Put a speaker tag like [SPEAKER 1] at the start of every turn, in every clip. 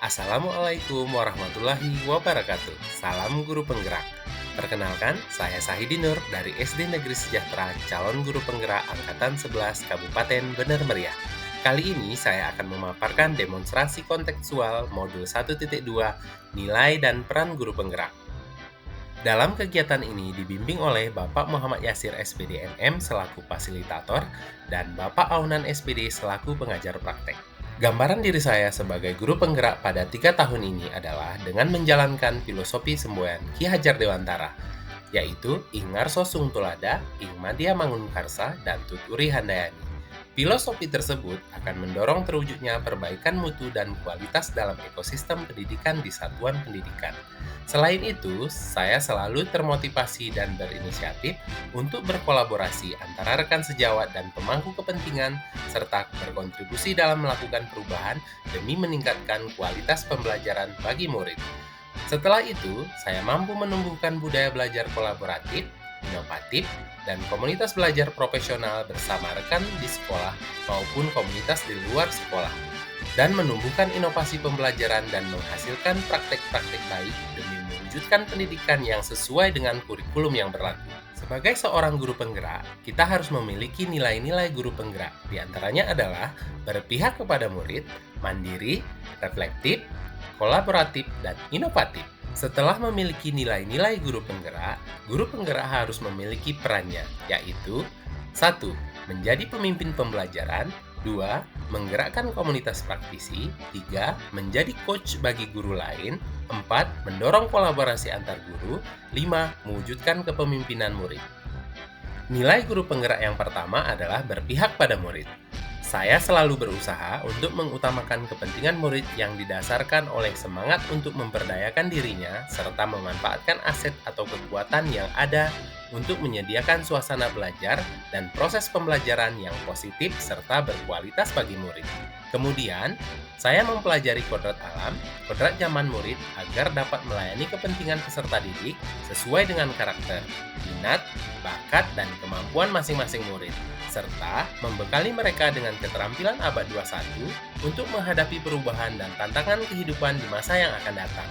[SPEAKER 1] Assalamualaikum warahmatullahi wabarakatuh. Salam guru penggerak. Perkenalkan, saya Sahidi Nur dari SD Negeri Sejahtera Calon Guru Penggerak Angkatan 11 Kabupaten Bener Meriah. Kali ini saya akan memaparkan demonstrasi kontekstual modul 1.2 Nilai dan Peran Guru Penggerak. Dalam kegiatan ini dibimbing oleh Bapak Muhammad Yasir SPD MM selaku fasilitator dan Bapak Aunan SPD selaku pengajar praktek. Gambaran diri saya sebagai guru penggerak pada 3 tahun ini adalah dengan menjalankan filosofi semboyan Ki Hajar Dewantara, yaitu Ingarso Sung Tulada, Ingmadia Mangunkarsa, dan Tuturi Handayani. Filosofi tersebut akan mendorong terwujudnya perbaikan mutu dan kualitas dalam ekosistem pendidikan di satuan pendidikan. Selain itu, saya selalu termotivasi dan berinisiatif untuk berkolaborasi antara rekan sejawat dan pemangku kepentingan, serta berkontribusi dalam melakukan perubahan demi meningkatkan kualitas pembelajaran bagi murid. Setelah itu, saya mampu menumbuhkan budaya belajar kolaboratif, inovatif, dan komunitas belajar profesional bersama rekan di sekolah maupun komunitas di luar sekolah, dan menumbuhkan inovasi pembelajaran dan menghasilkan praktek-praktek baik demi mewujudkan pendidikan yang sesuai dengan kurikulum yang berlaku. Sebagai seorang guru penggerak, kita harus memiliki nilai-nilai guru penggerak. Di antaranya adalah berpihak kepada murid, mandiri, reflektif, kolaboratif, dan inovatif. Setelah memiliki nilai-nilai guru penggerak harus memiliki perannya, yaitu 1. Menjadi pemimpin pembelajaran, 2. Menggerakkan komunitas praktisi, 3. Menjadi coach bagi guru lain, 4. Mendorong kolaborasi antar guru, 5. Mewujudkan kepemimpinan murid. Nilai guru penggerak yang pertama adalah berpihak pada murid. Saya selalu berusaha untuk mengutamakan kepentingan murid yang didasarkan oleh semangat untuk memberdayakan dirinya serta memanfaatkan aset atau kekuatan yang ada untuk menyediakan suasana belajar dan proses pembelajaran yang positif serta berkualitas bagi murid. Kemudian, saya mempelajari kodrat alam, kodrat zaman murid agar dapat melayani kepentingan peserta didik sesuai dengan karakter, minat, bakat, dan kemampuan masing-masing murid, serta membekali mereka dengan keterampilan abad 21 untuk menghadapi perubahan dan tantangan kehidupan di masa yang akan datang.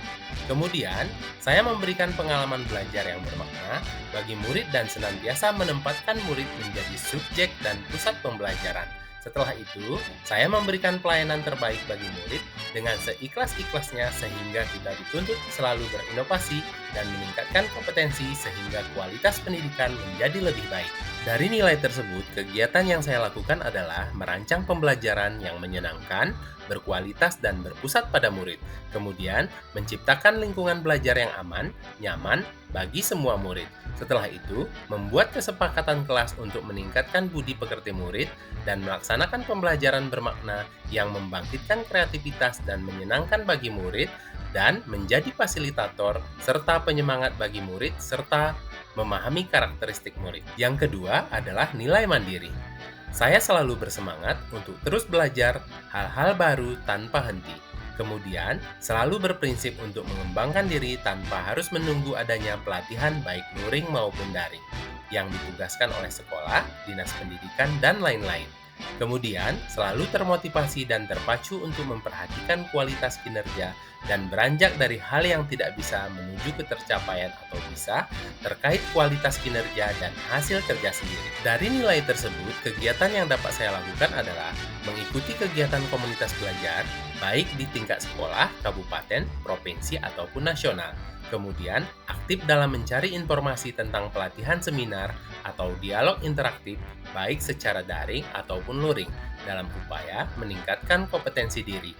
[SPEAKER 1] Kemudian, saya memberikan pengalaman belajar yang bermakna bagi murid dan senantiasa menempatkan murid menjadi subjek dan pusat pembelajaran. Setelah itu, saya memberikan pelayanan terbaik bagi murid dengan seikhlas-ikhlasnya sehingga kita dituntut selalu berinovasi dan meningkatkan kompetensi sehingga kualitas pendidikan menjadi lebih baik. Dari nilai tersebut, kegiatan yang saya lakukan adalah merancang pembelajaran yang menyenangkan, berkualitas, dan berpusat pada murid. Kemudian, menciptakan lingkungan belajar yang aman, nyaman bagi semua murid. Setelah itu, membuat kesepakatan kelas untuk meningkatkan budi pekerti murid dan melaksanakan pembelajaran bermakna yang membangkitkan kreativitas dan menyenangkan bagi murid, dan menjadi fasilitator serta penyemangat bagi murid serta memahami karakteristik murid. Yang kedua adalah nilai mandiri. Saya selalu bersemangat untuk terus belajar hal-hal baru tanpa henti. Kemudian, selalu berprinsip untuk mengembangkan diri tanpa harus menunggu adanya pelatihan baik luring maupun daring yang ditugaskan oleh sekolah, dinas pendidikan, dan lain-lain. Kemudian, selalu termotivasi dan terpacu untuk memperhatikan kualitas kinerja dan beranjak dari hal yang tidak bisa menuju ke tercapaian atau bisa terkait kualitas kinerja dan hasil kerja sendiri. Dari nilai tersebut, kegiatan yang dapat saya lakukan adalah mengikuti kegiatan komunitas belajar, baik di tingkat sekolah, kabupaten, provinsi, ataupun nasional. Kemudian, aktif dalam mencari informasi tentang pelatihan seminar atau dialog interaktif, baik secara daring ataupun luring, dalam upaya meningkatkan kompetensi diri.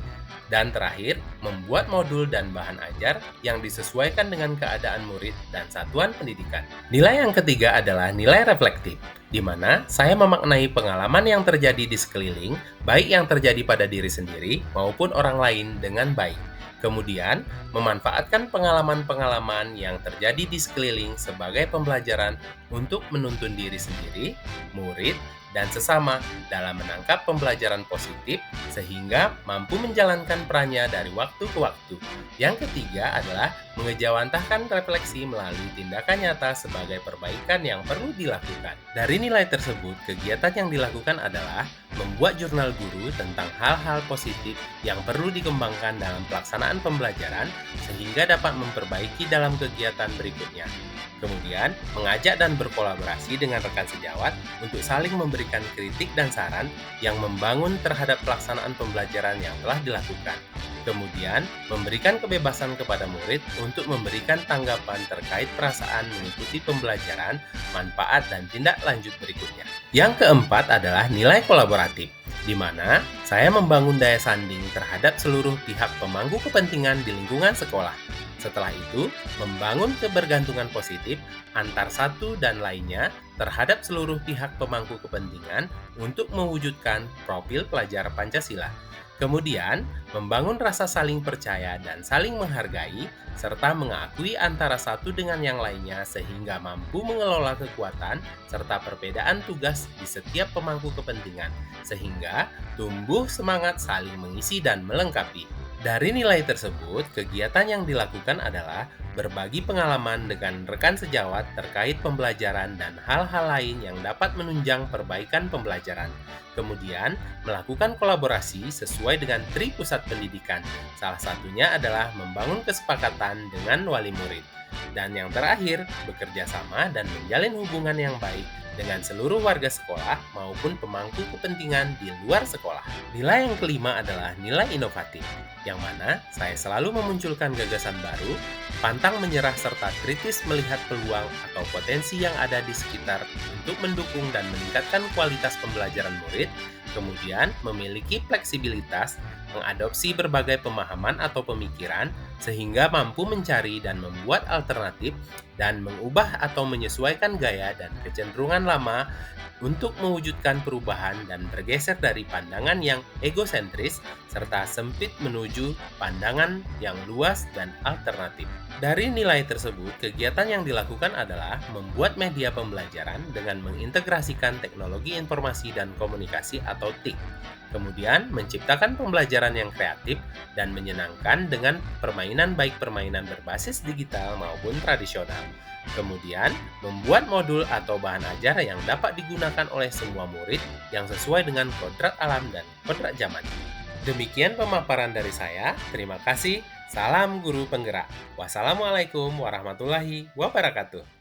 [SPEAKER 1] Dan terakhir, membuat modul dan bahan ajar yang disesuaikan dengan keadaan murid dan satuan pendidikan. Nilai yang ketiga adalah nilai reflektif, di mana saya memaknai pengalaman yang terjadi di sekeliling, baik yang terjadi pada diri sendiri maupun orang lain dengan baik. Kemudian, memanfaatkan pengalaman-pengalaman yang terjadi di sekeliling sebagai pembelajaran untuk menuntun diri sendiri, murid, dan sesama dalam menangkap pembelajaran positif sehingga mampu menjalankan perannya dari waktu ke waktu. Yang ketiga adalah mengejawantahkan refleksi melalui tindakan nyata sebagai perbaikan yang perlu dilakukan. Dari nilai tersebut, kegiatan yang dilakukan adalah membuat jurnal guru tentang hal-hal positif yang perlu dikembangkan dalam pelaksanaan pembelajaran sehingga dapat memperbaiki dalam kegiatan berikutnya. Kemudian, mengajak dan berkolaborasi dengan rekan sejawat untuk saling memberikan kritik dan saran yang membangun terhadap pelaksanaan pembelajaran yang telah dilakukan. Kemudian, memberikan kebebasan kepada murid untuk memberikan tanggapan terkait perasaan mengikuti pembelajaran, manfaat, dan tindak lanjut berikutnya. Yang keempat adalah nilai kolaboratif, di mana saya membangun daya sanding terhadap seluruh pihak pemangku kepentingan di lingkungan sekolah. Setelah itu, membangun kebergantungan positif antar satu dan lainnya terhadap seluruh pihak pemangku kepentingan untuk mewujudkan profil pelajar Pancasila. Kemudian, membangun rasa saling percaya dan saling menghargai, serta mengakui antara satu dengan yang lainnya sehingga mampu mengelola kekuatan serta perbedaan tugas di setiap pemangku kepentingan, sehingga tumbuh semangat saling mengisi dan melengkapi. Dari nilai tersebut, kegiatan yang dilakukan adalah berbagi pengalaman dengan rekan sejawat terkait pembelajaran dan hal-hal lain yang dapat menunjang perbaikan pembelajaran. Kemudian, melakukan kolaborasi sesuai dengan tri pusat pendidikan. Salah satunya adalah membangun kesepakatan dengan wali murid. Dan yang terakhir, bekerja sama dan menjalin hubungan yang baik dengan seluruh warga sekolah maupun pemangku kepentingan di luar sekolah. Nilai yang kelima adalah nilai inovatif, yang mana saya selalu memunculkan gagasan baru, pantang menyerah serta kritis melihat peluang atau potensi yang ada di sekitar untuk mendukung dan meningkatkan kualitas pembelajaran murid, kemudian memiliki fleksibilitas, mengadopsi berbagai pemahaman atau pemikiran, sehingga mampu mencari dan membuat alternatif dan mengubah atau menyesuaikan gaya dan kecenderungan lama untuk mewujudkan perubahan dan bergeser dari pandangan yang egosentris serta sempit menuju pandangan yang luas dan alternatif. Dari nilai tersebut, kegiatan yang dilakukan adalah membuat media pembelajaran dengan mengintegrasikan teknologi informasi dan komunikasi atau TIK. Kemudian, menciptakan pembelajaran yang kreatif dan menyenangkan dengan permainan baik permainan berbasis digital maupun tradisional. Kemudian, membuat modul atau bahan ajar yang dapat digunakan oleh semua murid yang sesuai dengan kodrat alam dan kodrat zaman. Demikian pemaparan dari saya. Terima kasih. Salam guru penggerak. Wassalamualaikum warahmatullahi wabarakatuh.